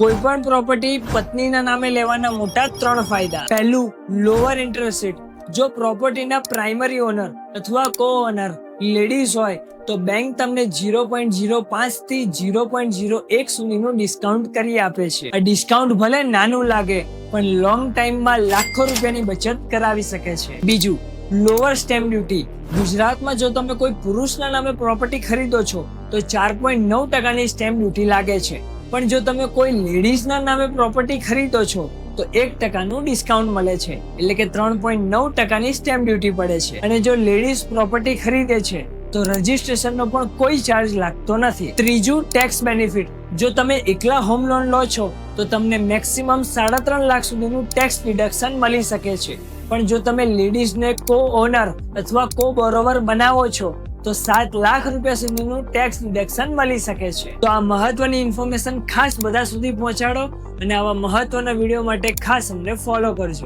કોઈ પણ પ્રોપર્ટી પત્નીના નામે લેવાના મોટા 3 ફાયદા. પહેલું, લોઅર ઇન્ટરેસ્ટ રેટ. જો પ્રોપર્ટીના પ્રાઇમરી ઓનર અથવા કો ઓનર લેડીઝ હોય તો બેંક તમને 0.05 થી 0.01 સુધીનું ડિસ્કાઉન્ટ કરી આપે છે. આ ડિસ્કાઉન્ટ ભલે નાનું લાગે પણ લોંગ ટાઈમમાં લાખો રૂપિયાની બચત કરાવી શકે છે. બીજું, લોઅર સ્ટેમ્પ ડ્યુટી. ગુજરાતમાં જો તમે કોઈ પુરુષના નામે પ્રોપર્ટી ખરીદો છો તો 4.9% સ્ટેમ્પ ડ્યુટી લાગે છે, પણ જો તમે કોઈ લેડીઝના નામે પ્રોપર્ટી ખરીદો છો તો 1% ડિસ્કાઉન્ટ મળે છે, એટલે કે 3.9% સ્ટેમ્પ ડ્યુટી પડે છે. અને જો લેડીઝ પ્રોપર્ટી ખરીદે છે તો રજીસ્ટ્રેશનનો પણ કોઈ ચાર્જ લાગતો નથી. ત્રીજું, ટેક્સ બેનિફિટ. જો તમે એકલા હોમ લોન લો છો તો તમને મેક્સિમમ 3.5 લાખ સુધીનું ટેક્સ ડિડક્શન મળી શકે છે, પણ જો તમે લેડીઝને કો ઓનર અથવા કો બોરોવર બનાવો છો તો 7 લાખ રૂપિયા સુધીનું ટેક્સ ડિડક્શન મળી શકે છે. તો આ મહત્વની ઇન્ફોર્મેશન ખાસ બધા સુધી પહોંચાડો અને આવા મહત્વના વિડીયો માટે ખાસ અમને ફોલો કરજો.